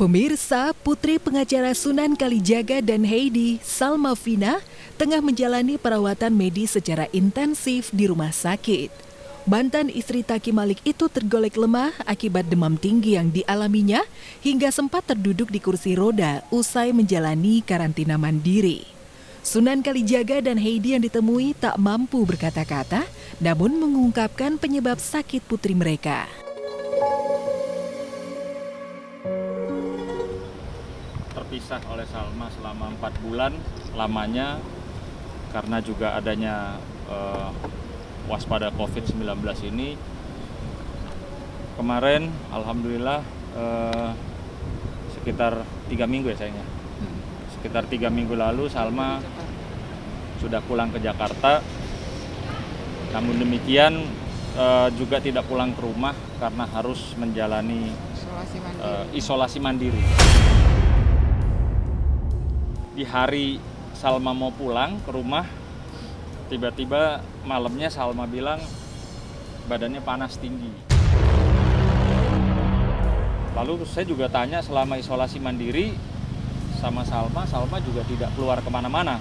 Pemirsa, putri pengacara Sunan Kalijaga dan Heidi, Salma Vina, tengah menjalani perawatan medis secara intensif di rumah sakit. Mantan istri Taki Malik itu tergolek lemah akibat demam tinggi yang dialaminya hingga sempat terduduk di kursi roda usai menjalani karantina mandiri. Sunan Kalijaga dan Heidi yang ditemui tak mampu berkata-kata, namun mengungkapkan penyebab sakit putri mereka. Terpisah oleh Salma selama 4 bulan lamanya karena juga adanya waspada COVID-19 ini. Kemarin alhamdulillah sekitar 3 minggu ya sayangnya. Sekitar 3 minggu lalu Salma sudah pulang ke Jakarta. Namun demikian juga tidak pulang ke rumah karena harus menjalani isolasi mandiri. Di hari Salma mau pulang ke rumah, tiba-tiba malamnya Salma bilang badannya panas tinggi. Lalu saya juga tanya selama isolasi mandiri sama Salma juga tidak keluar kemana-mana,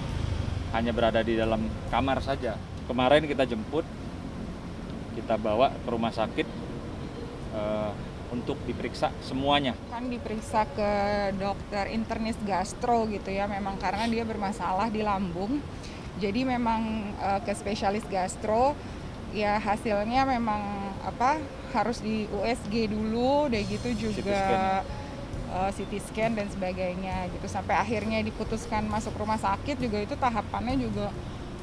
hanya berada di dalam kamar saja. Kemarin kita jemput, kita bawa ke rumah sakit untuk diperiksa semuanya. Kan diperiksa ke dokter internis gastro gitu ya, memang karena dia bermasalah di lambung. Jadi memang ke spesialis gastro, ya hasilnya memang harus di USG dulu, dan gitu juga CT scan dan sebagainya gitu. Sampai akhirnya diputuskan masuk rumah sakit juga itu tahapannya juga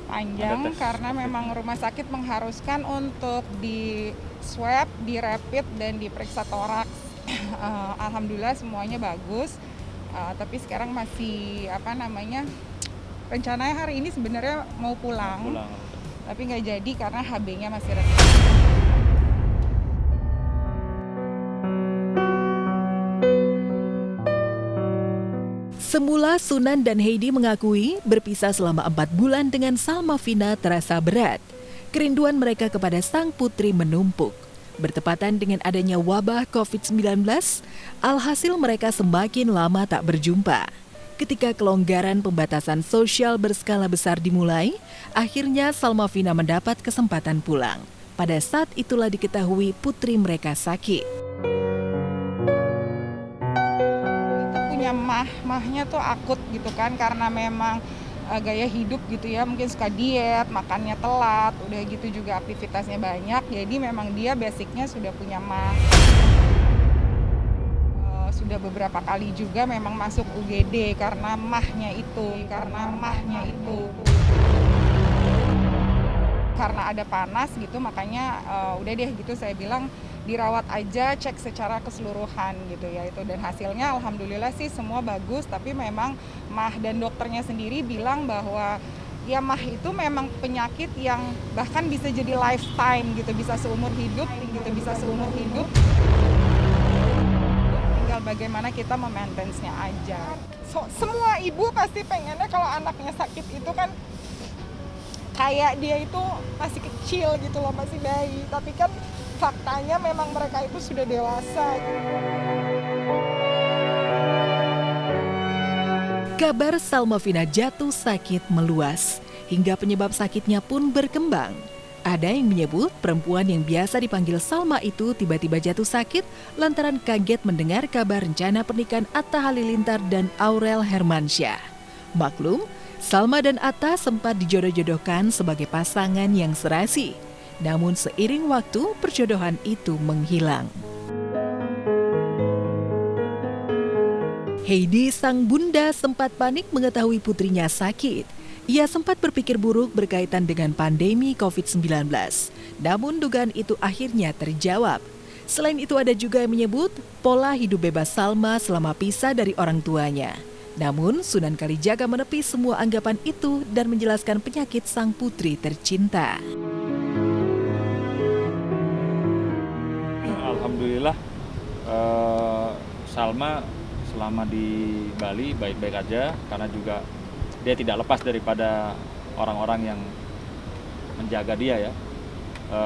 panjang karena memang rumah sakit mengharuskan untuk di swab, di rapid dan diperiksa toraks. Alhamdulillah semuanya bagus. Tapi sekarang masih rencananya hari ini sebenarnya mau pulang. Tapi nggak jadi karena HB-nya masih rendah. Semula Sunan dan Heidi mengakui berpisah selama 4 bulan dengan Salma Vina terasa berat. Kerinduan mereka kepada sang putri menumpuk. Bertepatan dengan adanya wabah COVID-19, alhasil mereka semakin lama tak berjumpa. Ketika kelonggaran pembatasan sosial berskala besar dimulai, akhirnya Salma Vina mendapat kesempatan pulang. Pada saat itulah diketahui putri mereka sakit. Mahnya tuh akut gitu kan, karena memang gaya hidup gitu ya, mungkin suka diet, makannya telat, udah gitu juga aktivitasnya banyak, jadi memang dia basicnya sudah punya mah. Sudah beberapa kali juga memang masuk UGD karena mahnya itu. Karena ada panas gitu, makanya udah deh gitu saya bilang dirawat aja, cek secara keseluruhan gitu ya itu, dan hasilnya alhamdulillah sih semua bagus. Tapi memang mah dan dokternya sendiri bilang bahwa ya mah itu memang penyakit yang bahkan bisa jadi lifetime gitu, bisa seumur hidup. Tinggal bagaimana kita memaintenance-nya aja. Semua ibu pasti pengennya kalau anaknya sakit itu kan kayak dia itu masih kecil gitu loh, masih bayi. Tapi kan faktanya memang mereka itu sudah dewasa gitu. Kabar Salma Vina jatuh sakit meluas, hingga penyebab sakitnya pun berkembang. Ada yang menyebut perempuan yang biasa dipanggil Salma itu tiba-tiba jatuh sakit lantaran kaget mendengar kabar rencana pernikahan Atta Halilintar dan Aurel Hermansyah. Maklum, Salma dan Atta sempat dijodoh-jodohkan sebagai pasangan yang serasi. Namun seiring waktu, perjodohan itu menghilang. Heidi, sang bunda, sempat panik mengetahui putrinya sakit. Ia sempat berpikir buruk berkaitan dengan pandemi COVID-19. Namun dugaan itu akhirnya terjawab. Selain itu ada juga yang menyebut pola hidup bebas Salma selama pisah dari orang tuanya. Namun Sunan Kalijaga menepis semua anggapan itu dan menjelaskan penyakit sang putri tercinta. Alhamdulillah Salma selama di Bali baik-baik aja, karena juga dia tidak lepas daripada orang-orang yang menjaga dia ya,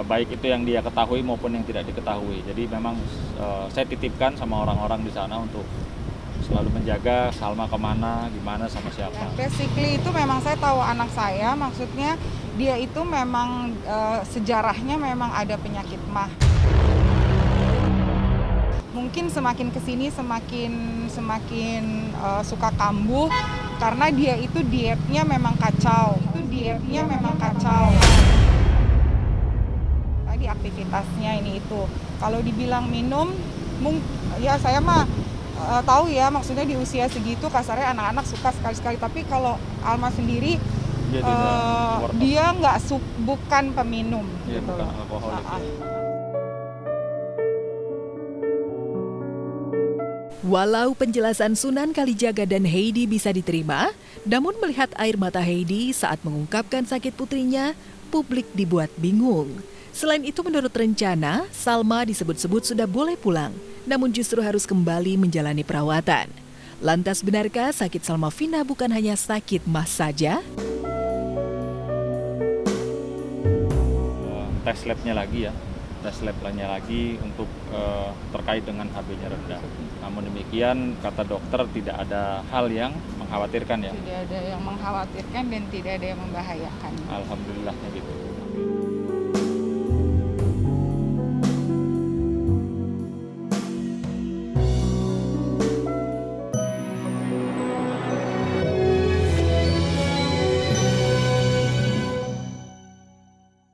baik itu yang dia ketahui maupun yang tidak diketahui. Jadi memang saya titipkan sama orang-orang di sana untuk selalu menjaga Salma kemana, gimana, sama siapa. Basically itu memang saya tahu anak saya, maksudnya dia itu memang sejarahnya memang ada penyakit MAH. Mungkin semakin kesini semakin suka kambuh karena dia itu dietnya memang kacau. Tadi aktivitasnya ini itu. Kalau dibilang minum, ya saya mah tahu ya, maksudnya di usia segitu kasarnya anak-anak suka sekali-sekali. Tapi kalau Alma sendiri dia nggak bukan peminum. Dia gitu bukan loh. alkoholik. Walau penjelasan Sunan Kalijaga dan Heidi bisa diterima, namun melihat air mata Heidi saat mengungkapkan sakit putrinya, publik dibuat bingung. Selain itu menurut rencana, Salma disebut-sebut sudah boleh pulang, namun justru harus kembali menjalani perawatan. Lantas benarkah sakit Salma Vina bukan hanya sakit MAH saja? Tes labnya lagi untuk terkait dengan HB-nya rendah. Namun demikian, kata dokter tidak ada hal yang mengkhawatirkan ya. Tidak ada yang mengkhawatirkan dan tidak ada yang membahayakan. Alhamdulillahnya gitu.